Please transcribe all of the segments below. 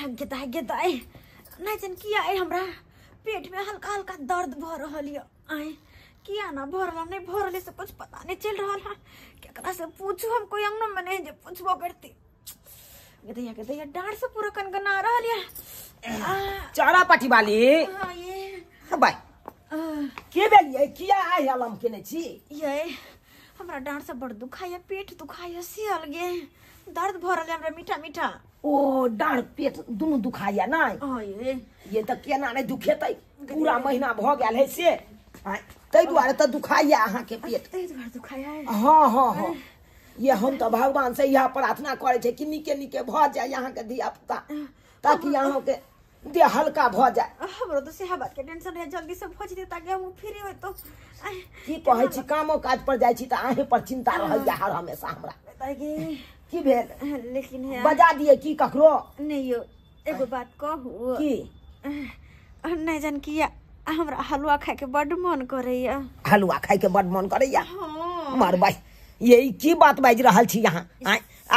गेदाय नहीं जन किया है हमरा पेट में हल्का हल्का दर्द भ रहल है आए किया ना भरल नहीं भरले से कुछ पता नहीं चल रहा है केकरा से पूछू हम कोई अंगनो में नहीं जे पूछबो करती गेदाय डांड से पूरा कनकना रहल है चारा पाटी वाली हां ये भाई के बेलिए किया आय आलम के ने छी ये हमरा डांड से बड़ दुखाया पेट दुखाया सियल गे दर्द भरल है हमरा मीठा मीठा ओ डांड पेट दोनों दुखाया ना ये तो केना नहीं दुखेतै पूरा महीना भ गेल है से तै दुआरे त दुखाया अहाँ के पेट तै दुआरे दुखाया है हां ये हम तो भगवान से यह प्रार्थना करे छे कि निके निके भ जाए यहाँ के धिया पुता ताकि यहाँ के देह हल्का भ जाए हमरो तो सेहा बात के टेंशन है जल्दी से भज दे ताकि हम फ्री होय तो की कहै छी कामो काज पर जाय छी त आहे पर चिंता रहै या हर हमेशा हमरा की भेल लेकिन है बजा दिए की ककरो नहीं यो एगो बात कहू की नहीं जान किया हमरा हलवा खाए के बड़ मन करैया हलवा खाए के बड़ मन करैया मार भाई यही की बात बाज रहल छी यहाँ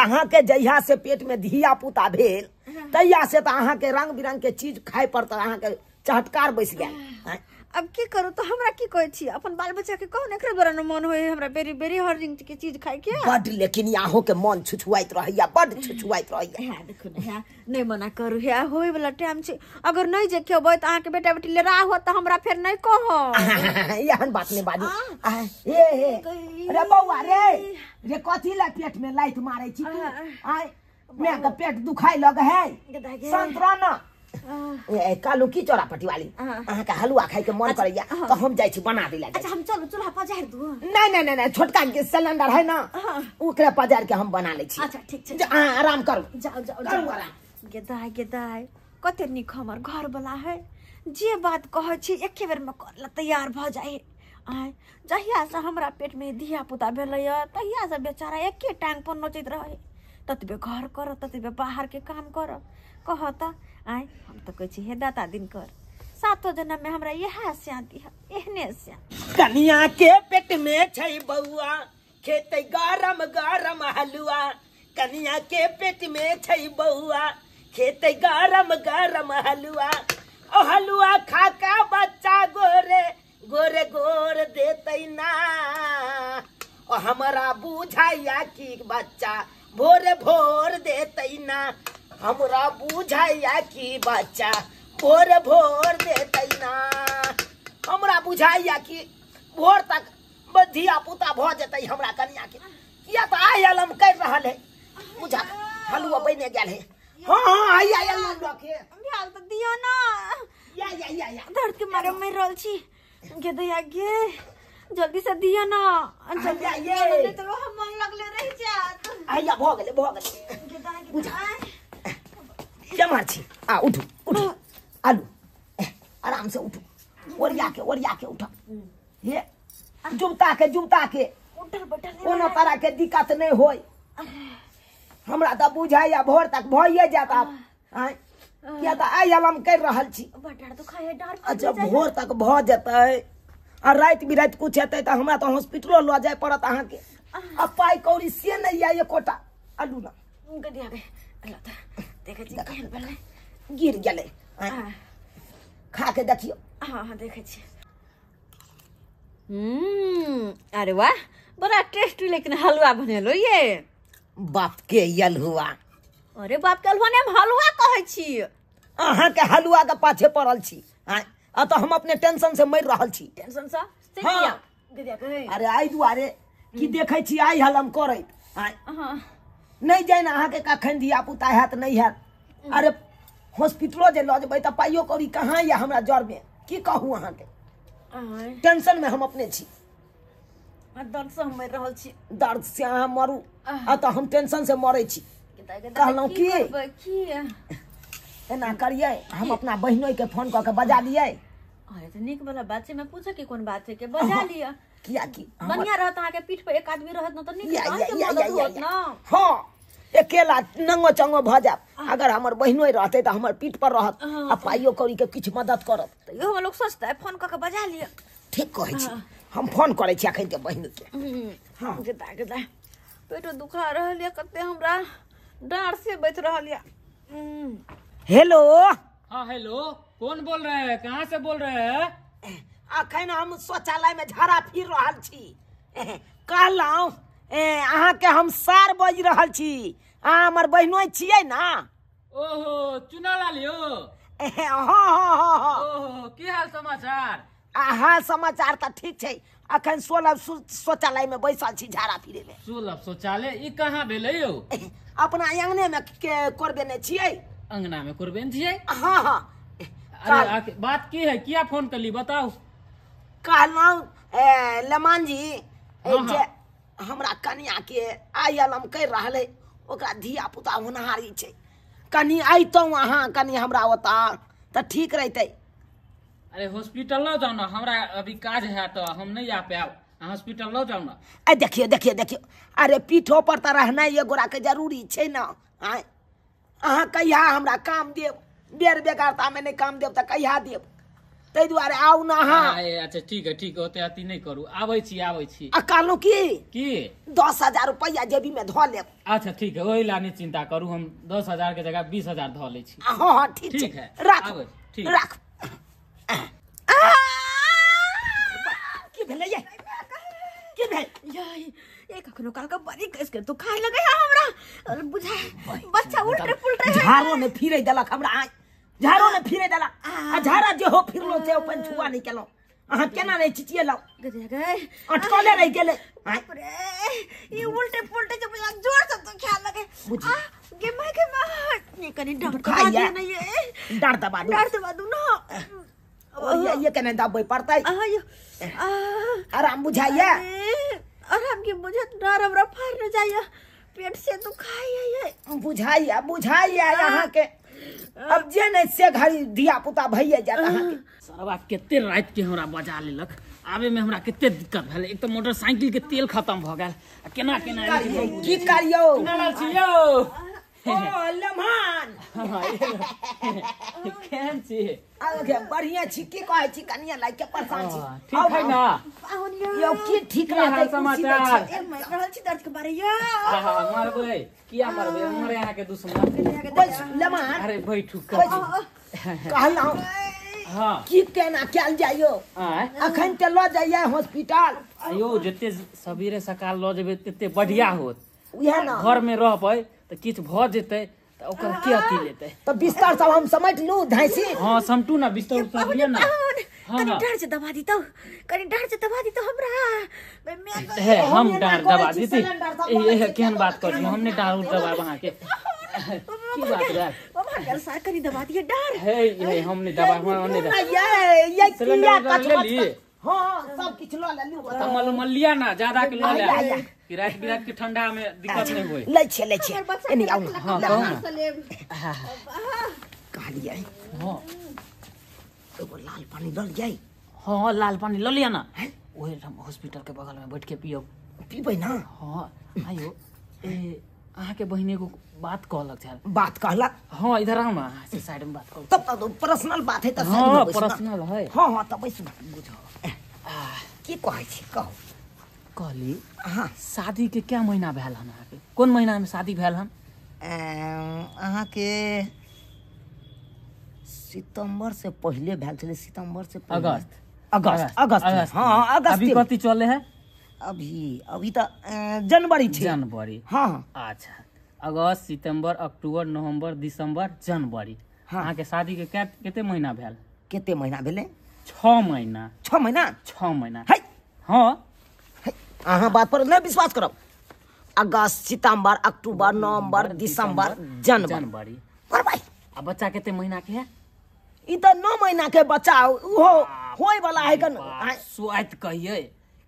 अहाँ के जहिया से पेट में धिया पुता भेल तहिया से तो अहाँ के रंग बिरंग के चीज खाए पर तो अहाँ के चहटकार बैस गया अब की करू तो हमरा की कहै छी अपन बाल बच्चा के कौन एकरे बड़ा मन होय हमरा बेरी बेरी हर रंग के चीज खाए के बड लेकिन यहाँ के मन छुछुआइत रहैया बड छुछुआइत रहैया देखो ना नहीं मना करू है होय वाला टाइम छै अगर नहीं जे खेबै त अहाँ के बेटा बेटी ले रहा हो त हमरा फिर नहीं कहो यहन बात नहीं बाजी ए रे बौआ रे कथी ला पेट में लाइत मारै छी तू आय मैं का पेट दुखाई लग है संतराना ए कालू की चोरा पट्टी वाली अहाँ का हलवा खाए के मन करैया तो हम जाय छी बना दिला अच्छा हम चलो चूल्हा पजार दू नहीं छोटका के सिलेंडर है ना ओकरे पजार के हम बना ले छी अच्छा ठीक छै आराम करू जाओ गेदाय कते निक हमर घर वाला है जे बात कहै छी एके बेर में करला तैयार भ जाए आय जहिया से हमरा पेट में धिया पुता भेलै तहिया से बेचारा एके टांग पर नोचैत रहे ततबे घर कर ततबे बाहर के काम कर कहता आय हम तो कहै छी हे दाता दिन कर सातो जन्म में हमरा यह शांति है एहने से कनिया के पेट में छै बउआ खेते गरम गरम हलवा कनिया के पेट में छै बउआ खेते गरम गरम हलवा ओ हलवा खा का बच्चा गोरे गोरे गोर देतै ना ओ हमरा बुझाया कि बच्चा भोर भोर देतै ना हमरा बुझाया कि बच्चा भोर भोर देतै ना हमरा बुझाया कि भोर तक धिया पुता भ जेतै हमरा कन्या के किया त आय आलम कर रहल है बुझा हलवा बने गेल है हां आय आलम रखे ध्यान तो दियो ना या दर्द के मारे मैं रोल छी गेदया गे जल्दी से दियो ना जल्दी ये तो हम मन लगले रह जात आया भ गेले बुझा जमा छी आ उठू आलू आराम से उठू ओरिया के उठा ये जुमता के उठल बैठल कोनो तरह के दिक्कत नहीं होय हमरा त बुझाया भोर तक भइए जाता किया त आय आलम कर रहल छी बटार तो खाए डर अच्छा भोर तक भ जतै आ रात बिरात कुछ हेतै त हमरा त हॉस्पिटलो ल जाय पड़त अहाँ के आ पाई कौड़ी से नहीं या एकोटा आलू ना गदिया गे अल्लाह त देखे छी केहन बनले गिर गेलै खा के देखियो हां देखे छी अरे वाह बड़ा टेस्टी लेकिन हलवा बनेलो ये बाप के हलवा अरे बाप के हलवा ने हम हलवा कहै छी अहाँ के हलवा के पाछे पड़ल छी आ तो हम अपने टेंशन से मर रहल छी टेंशन से किया गदिया कहे अरे आई दुआरे की देखै छी आई हलम करैत हां नहीं जाए ना अहाँ के कखन धिया पुता हैत नहीं हैत अरे हॉस्पिटलो जे ल जेबै त पाइयो कौड़ी कहाँ या हमरा जड़ में की कहूँ अहाँ के टेंशन में हम अपने छी दर्द से हम मर रहल छी दर्द से अहाँ मरू आ तो हम टेंशन से मरै छी कहलौं की एना करिए हम अपना बहिनों के फोन क के बजा दिए अरे तो निक वाला बात से मैं पूछा कि कौन बात है के बजा लिया किया की बढ़िया रहत अहाँ के पीठ पे एक आदमी रहत न तो निक ना हां अकेला नंगो चंगो भ जाब अगर हमर बहिनों रहते त हमर पीठ पर रहत आ पाइयो कौड़ी के कुछ मदद करत तो यो हम लोग सोचता है फोन क के बजा लिया ठीक कहै छी हम फोन करे छी अखन के बहिन के हां गदा पेटो दुखा रहल है कते हमरा डार से बैठ रहल है हेलो। हाँ हेलो, कौन बोल रहे हैं? कहाँ से बोल रहे हैं? अखन हम शौचालय में झाड़ा फिर रहल छी। कहलहुँ अहाँ के हम सार बज रहल छी। अहाँ हमर बहिनो छियै ना? ओहो, चुना ला लियो। हाँ। ओहो, की हाल समाचार? हाल समाचार तो ठीक छै। अखन 16 शौचालय में बैसल छी झाड़ा फिरे में। 16 शौचालय ई कहाँ भेलै यौ? अपना आंगने में करबेने छियै। अंगना में कुर्बेन छियै? हाँ। अरे बात की है, किया फोन कर ली बताओ। कहलहुँ लमान जी हाँ। जे हमरा कन्या के आयल कर रहा है, ओकरा धिया पुता होनहारी छै। कनी अयतौ अहाँ कनी हमरा ओता तो ठीक रहते। अरे हॉस्पिटल लो जाओ ना, हमरा अभी काज है तो हम नहीं आ पाएब। हॉस्पिटल लो जाओ ना। देखियो अरे पीठो पर तो रहना ये गोरा के जरूरी छै ना। अहाँ कहिया हमरा काम देब? बेर बेगारता में नहीं काम देब तो कहिया देब? तै दुआरे आउ ना अहाँ। अच्छा ठीक है, ओते अति नहीं करू। आबै छी। आ कहलहुँ की 10,000 रुपया जेबी में धो लेब। अच्छा ठीक है, वही ला नहीं चिंता करू। हम 10,000 के जगह 20,000 धो ले छी। हाँ ठीक है। राख। की भेलै ये? की भेल? ये कखनो काल का बड़ी कस के तू खाए लगे हमरा। अरे बुझा बच्चा उल्टे पुल्टे झाड़ो में फिरे देलक हमरा। झाड़ो में फिरे देलक। आ झाड़ा जे हो फिरलो से अपन छुआ नहीं केलो। अहाँ केना नहीं चिचिएलौ? गए अटकले रह गेले। बाप रे, ये उल्टे पुल्टे जब जोर से तो ख्याल लगे। के मां ये कनी डर दबा दिया ना। ये डर दबा दूं ना। ये केना दबाई पड़तै? आराम बुझाइए। आराम के मुझे डर हमरा फाड़ न जाइए। पेट से तो खाइए। बुझाइए यहाँ के। अब जे नहीं से घड़ी धिया पुता भइए जात अहाँ के। सरवा केते रात के हमरा बजा लेलक। आवे में हमरा केते दिक्कत भेल। एक तो मोटरसाइकिल के तेल खत्म भ गेल। केना की करियो? ओ लम्हान केहन छी? आगे बढ़िया छी। की कहै छी? कनिया लाग के परेशान छी। ठीक है ना? यो की ठीक हाल समाचार? मैं रहल छी दर्द के बारे यो। मारबै किया मारबै? हमरे यहाँ के दुश्मन। बस लम्हान। अरे बैठू कर। कहलहुँ हाँ की केना कैल जाइयो? अखन ते ल जाइए हॉस्पिटल। आयो जते सबेरे सकाल ल जेबै तते बढ़िया होत। उहे ना घर में रहबै तो किछ भ जेतै तो ओकर के अथी लेतै? तो बिस्तर सब हम समेट लू धाइसी। हां समटू ना बिस्तर उतर लिया ना। कनी डर से दबा दी तो हमरा। है हम डार दबा देती। ये केहन बात कर छी? हमने डार दबा वहां के की बात है? बाबा सा कनी दबा दिए डर है। ये हमने दबा हमने ये सिलेंडर ले ली। हाँ सब किछ ल ले लू। मल लिया ना, ज्यादा के ल ले कि रात के ठंडा में दिक्कत नहीं होई। ले छे एनी आउ ना। हां कहू ना। कहलिए हां एगो लाल पानी ल जाई। हां लाल पानी ल लिया ना। ओहे हॉस्पिटल के बगल में बैठ के पियो। पीबै ना? हां आयो ए अहाँ के बहिनी को बात कहलक छल। बात कहलक? हां इधर आओ ना, से साइड में बात करो। तब तो पर्सनल बात है त साइड हां में पर्सनल है। हां तब बैसु बुझो। की कहै छी? कहू। कहली हां शादी के क्या महीना भेल हन? अहाँ के कोन महीना में शादी भेल हन? अहाँ के सितंबर से पहले भेल छले। सितंबर से अगस्त। हां अगस्त। अभी कथी चले है? अभी तो जनवरी छे। जनवरी। हां अच्छा अगस्त सितंबर अक्टूबर नवंबर दिसंबर जनवरी। अहाँ के शादी के केते महीना भेल? केते महीना भेले? 6 महीना। 6 महीना? 6 महीना। है हां अहाँ बात पर नहीं विश्वास करब। अगस्त सितंबर अक्टूबर नवंबर दिसंबर जनवरी। पर भाई आ बच्चा केते महीना के है? ई तो 9 महीना के बच्चा हो होय वाला है कन। स्वात कहिए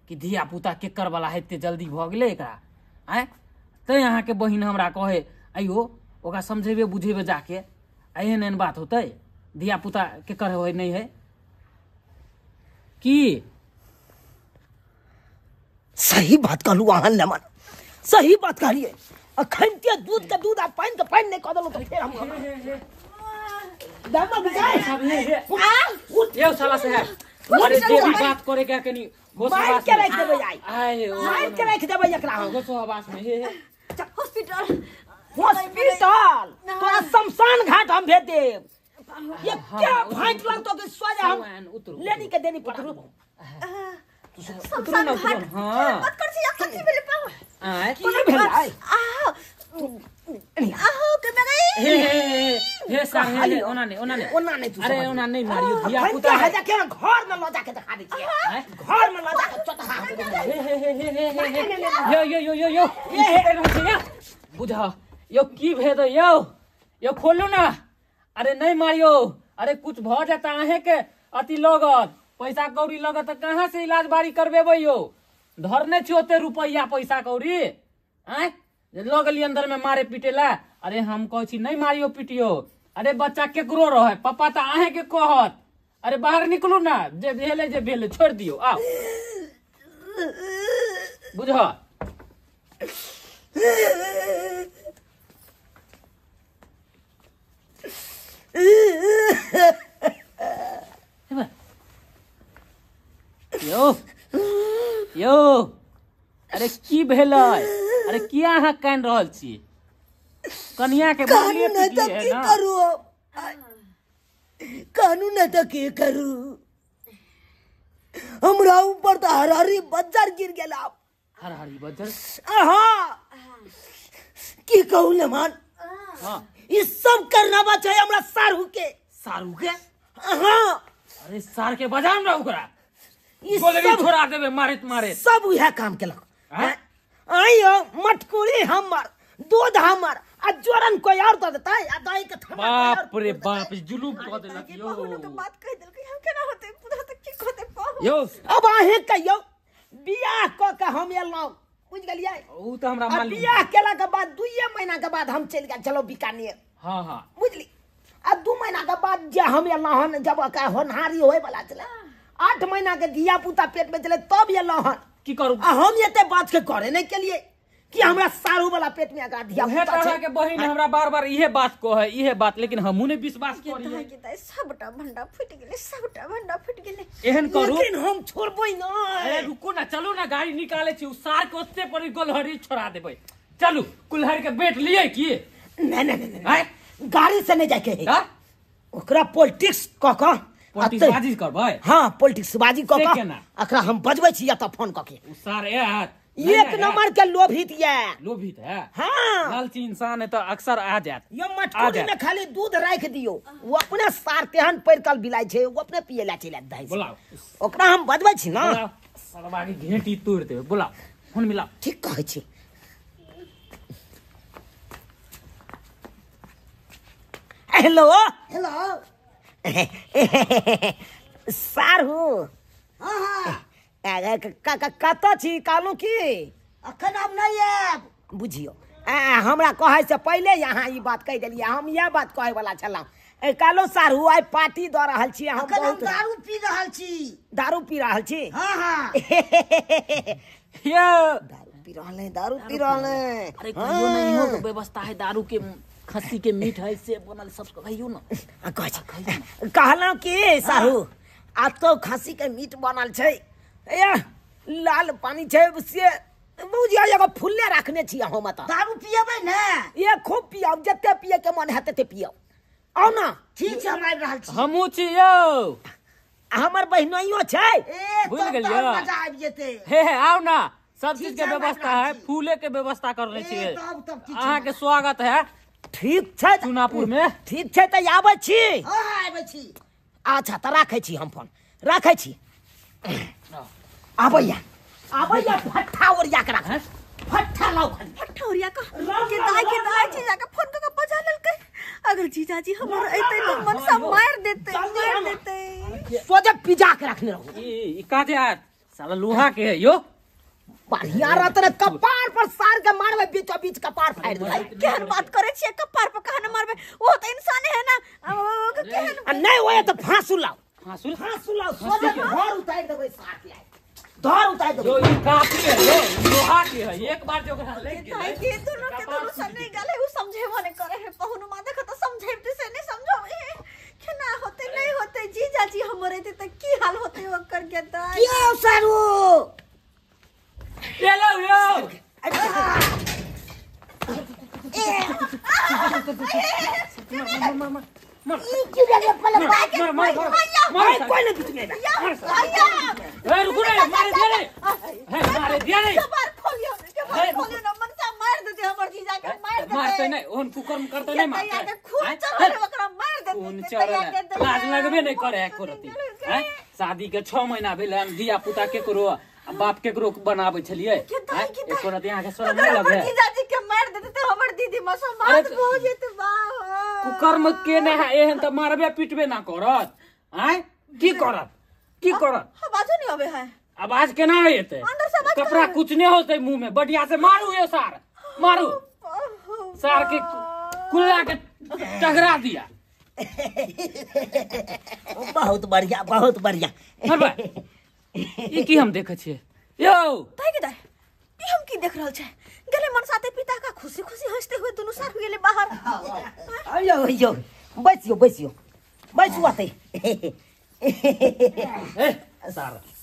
कि धिया पुता केकर वाला है ते जल्दी भ गेले एकरा। हैं ते यहाँ के बहिन हमरा कहे आइयो ओकरा समझेबे बुझेबे जाके। एहन एहन बात होते? धिया पुता केकर होय नहीं है की? सही बात कहलू अहाँ लेमन। सही बात कहलिए। अखन के दूध के दूध आ पानी के पानी नहीं कदलू तो फिर हम दामा बुझाए। ये साला से है। अरे जे भी बात करे के कनी मार के रख देबै। आयो मार के रख देबै एकरा। गोसो आवाज में हे हॉस्पिटल हॉस्पिटल तोरा शमशान घाट हम भेज देब। ये क्या फाइट लगतो कि सोजा हम लेनी के देनी पड़ा। शमशान घाट हाँ मत कर छी कथि भेले पाऊ आय की भेलै आहो के गई हे सर हे ओना नहीं तू अरे ओना नहीं मारियो धिया पुता पुता है के घर में ल जाके दिखा दै छियै। घर में ल जाके चोटा यो बुझा यो की भेद यो खोलू ना। अरे नहीं मारियो। अरे कुछ भ जाता आहे के अति लगत पैसा कौड़ी लगत कहाँ से इलाज बारी करबेबै यो। धरने छी ओते रुपया पैसा कौड़ी आय लगली अंदर में मारे पीटे ला। अरे हम कह छी नहीं मारियो पीटियो। अरे बच्चा केकरो रहे पापा तो आहे के कहत। अरे बाहर निकलू ना जे भेले छोड़ दियो आओ बुझ। यो अरे की भेलै। अरे किया अहाँ कान रहल छी कन्या के बदलिए पिटली है ना। कानून है तो के करू। हमरा ऊपर तो हरारी बज्जर गिर गेला। हरारी बज्जर की कहू ले मान। हाँ ये सब करना चाहिए हमरा सारू के। अरे सार के बजाम ना ओकरा ये बोलरी सब छोड़ा देबे मारे सब उहे काम केलक। आइयो मटकुरी हमर दूध हमर आ जोरन कोई और दे देता है आ दही के थमा। बाप रे बाप जुलूम कह देलक यो। बहुनो के बात कह देलकै हम केना होते पुरा तक की कहते पाऊ यो अब आहे कहियो बियाह क के हम एलौ बुझ गेलियै। ऊ तो हमरा मान ली। बियाह केला के बाद 2 महीना के बाद हम चल गए चलो बीकानेर। हां बुझली अब 2 महीना के बाद जे हम एलौ हन जब का होनहारी होय वाला चले 8 महीना के धिया पुता पेट में चले तब एलौ हन। की करू हम एते बात के करे नहीं के लिए कि हमरा सारू वाला पेट में आगा धिया उहे पुता तरह के बहिन हमरा बार इहे बात को है इहे बात लेकिन हमहु ने विश्वास के करिए। दाई सबटा भंडा फुट गेले एहन करू। लेकिन हम छोड़बै ना। अरे रुको ना चलो ना गाड़ी निकाले छी सार के ओते पर गोलहरी छोड़ा देबै। चलू कुल्हड़ के बैठ लिए की नहीं गाड़ी से नहीं जाके हां ओकरा पॉलिटिक्स क क पॉलिटिक्स बाजी करबै। हां पॉलिटिक्स बाजी क से क केना? अकरा हम बजबै छी या त फोन क के। सार ए एक नंबर के लोभित ये। लोभित है हां लालची इंसान है तो अक्सर आ जात। ये मटकुरी में खाली दूध राख दियो वो अपने सार तेहन पैरकल बिलाइ छै वो अपने पिए ला चले दही। बुलाओ ओकरा हम बजबै छी ना। सरबा के घेंटी तोड़ देबै। बुलाओ फोन मिलाओ। ठीक कहै छी। हेलो सारू कत छी कालू की अखन हम नहीं आब बुझियो। हमरा कहे से पहले यहाँ ई बात कह देलिए हम यह बात कहे वाला छला। कालो सारू आई पार्टी द रहल छी हम बहुत दारू पी रहल छी। दारू पी रहल छी। हाँ यो दारू पी रहल है। अरे कहियो नहीं हो व्यवस्था है दारू के खस्सी के मीट है से बनल सब कहियो ना। कहलौ कि सारू आ तो खस्सी के मीट बनल छै लाल पानी छै से बुझिया एगो फुल्ले रखने छी हम त। दारू पिएबै ने ये खूब पियाब जते पिए के मन हेते पियाब। आओ ना ठीक छै हम आबि रहल छी। हमहू छी यो हमर बहिनइयो छै। भूल तब गेलियै। तो मजा आबि जेतै। हे आओ ना सब चीज ठीक के छै, व्यवस्था हम है आबि फूले के व्यवस्था करने छियै। तब ठीक अहाँ के स्वागत है ठीक छै चुनापुर में। ठीक छै त आबै छी। हाँ आबै छी। अच्छा त राखै छी हम फोन राखै छी। आबैया फट्ठा ओरिया के राख। फट्ठा लाओ फठौरिया का के दाई जीजा का फोन का बजा ललकै। अगर जीजा जी हमर एते तो मन सब मार देते। सोजे पिजा के रखने रहो। ई काजे यार साला लोहा के है यो। बढ़िया रहत रे कपार पर सार के मारबे बीचो बीच कपार फाड़ दे। केहन बात करे छिए कपार पर कहने मारबे वो तो इंसान है ना। केहन नहीं होए तो फांसू लाओ। फांसुल सोजे घर उतार देबै सार के धर उतार देबै। जो ई काफी है यो लोहा के है एक बार जो ओकरा लग दाई गेलै के दोनों सने गले वो समझेबो नहीं करे है पहुनु मा देखो तो समझेबते से नहीं समझो केना होते नहीं होते जीजा जी हमर एते त की हाल होते ओकर के दाई। क्यों सारू चलो यो ए मार ई क्यों लगे पलक मार कोई नहीं बीच में रुको रे मार दिया रे मार दिया रे कबार खोलियो ना मन से मार देते हमर जीजा के मार देते मारते नहीं ओन कुकर्म करते नहीं मारते खून चले ओकरा मार देते खून चले लाज लगबे नहीं करे एको रति हैं शादी के 6 महीना भेल धिया पुता के करो बाप के करो बनाबै छलिए एको रति यहां के शरम नहीं लगे जीजा जी के मार देते तो हमर दीदी मसो मार हो जेते बा कुकर्म के ने एहन त मारबे पिटबे ना करत हैं की करत आवाज नहीं आवे है आवाज केना एते कपड़ा कुछ नहीं होते मुंह में बढ़िया से मारू ये सार मारू सार के कुल्ला के टगरा दिया बहुत बढ़िया ई की हम देखे छिए यो ताई के दाई ई हम की देख रहल छै गेले मन साथे पिता का खुशी हंसते हुए दोनों साथ गेले बाहर अयो बैसियो आते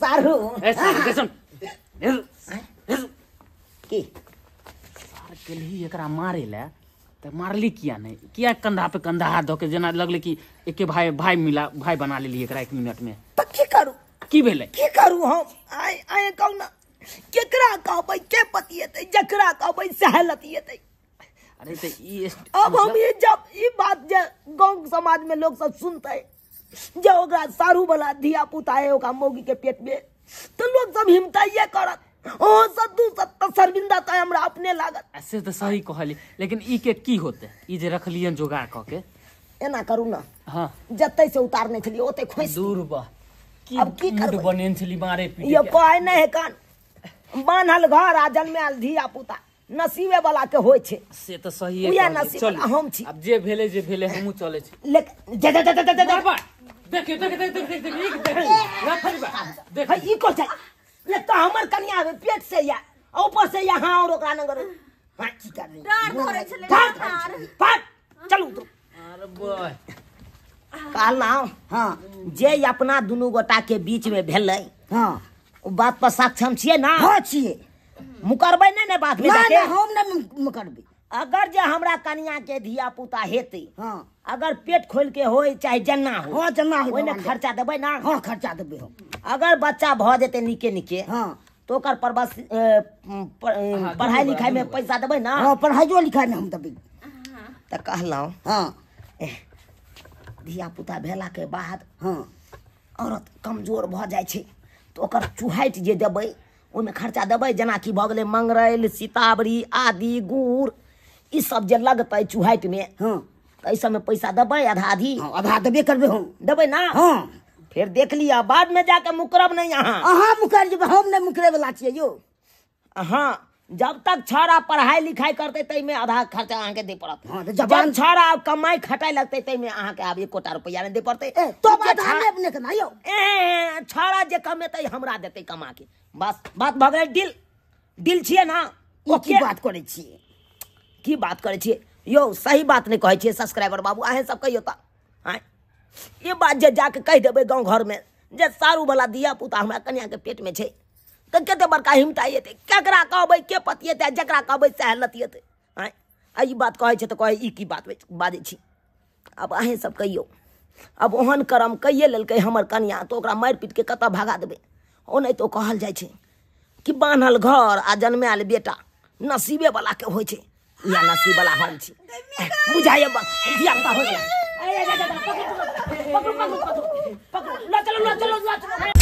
सारू ए सार के सुन की सार के लिए एकरा मारे ले त मारली किया नहीं किया कंधा पे कंधा हाथ धो के जना लगले कि एके भाई मिला भाई बना लेली एकरा 1 मिनट में त की करू की भेले की करू हम आए कहू ना केकरा कहबै के पतियेतै जकरा कहबै सहलतियेतै अरे तो ई अब हम ये जब ये बात जे गांव समाज में लोग सब सुनते जे ओकरा सारू वाला धिया पुता है ओकरा मौगी के पेट में तो लोग सब हिमताइए करत ओ सत्तू सत्ता शर्मिंदा त हमरा अपने लागत ऐसे तो सही कहली लेकिन ई के की होते ई जे रखलियन जोगाड़ क के एना करू ना हां जत्ते से उतारने छली ओते खोइस दूर बा की अब की मुंड बनेन छली मारे पीटे ये कोई नहीं है कान बान्हल घर आ जन्मेल धिया पुता नसीबे वाला के होय छे से तो सही उया है नसीब चल वाला हम छी अब जे भेले हमहु चले छी लेकिन जे बाबा देख देख भाई ई को छै ये तो हमर कन्या पेट से या ऊपर से यहाँ और ओकरा नगर हां की कर रही डार धरे छले फट चलू तो अरे बॉय काल ना हां जे अपना दुनु गोटा के बीच में भेलै हां ओ बात पर सक्षम छिए ना हां छिए मुकरबै नहीं बात में जाके हम न मुकरबै अगर जे हमरा कन्या के धिया पुता हेते हां अगर पेट खोल के होय चाहे जन्ना हो हां जन्ना हो ओने खर्चा देबै ना हां खर्चा देबै हम अगर बच्चा भ जेते निके हां तो ओकर परबस पढ़ाई लिखाई में पैसा देबै ना हां पढ़ाइयो लिखाई में हम देबै त कहलौ हां धिया पुता भेला के बाद हां औरत कमजोर भ जाय छै तो ओकर चुहाइट जे देबै ओमे खर्चा देबै जना कि भ गेलै मंगरैल सीताबरी आदि गुड़ ई सब जे लगतै चुहाइट में हां त ई सब में पैसा देबै आधा आधी आधा देबे करबै हम देबै ना हां फिर देख लिया बाद में जाके मुकरब नहीं अहाँ मुकर जब हम नहीं मुकरे वाला छियै यो हां जब तक छौरा पढ़ाई लिखाई करते तै में आधा खर्चा अहाँ के दे पड़त हां त जब छौरा कमाई खटाई लगते तै में अहाँ के आब 1 कोटा रुपया नहीं दे पड़ते तो बात हमें अपने के ना यो छौरा जे कमेतै हमरा देतै कमा के बस बात भ गेलै दिल छियै ना ओ की बात करै छियै यो सही बात नहीं कहै छियै सब्सक्राइबर बाबू अहें सब कहियो त हां ये बात जे जाके कह देबै गांव घर में जे सारू वाला दिया पुता हमरा कन्या के पेट में छै त केते बड़का हिमता येते केकरा कहबै के पतियेते जकरा कहबै सहलतियेते हां ई बात कहै छै त कहै ई की बात बाजै छी अब अहें सब कहियो अब ओहन करम कइये लेलकै हमर कन्या तो ओकरा मारि पीट के कतऽ भागा देबै ओ नहीं तो कहल जाय छै कि बान्हल घर आ जन्मायल बेटा नसीबे वाला के होय छै या नसीब वाला हम छी बुझाइए दिया पुता हो गया पकड़ो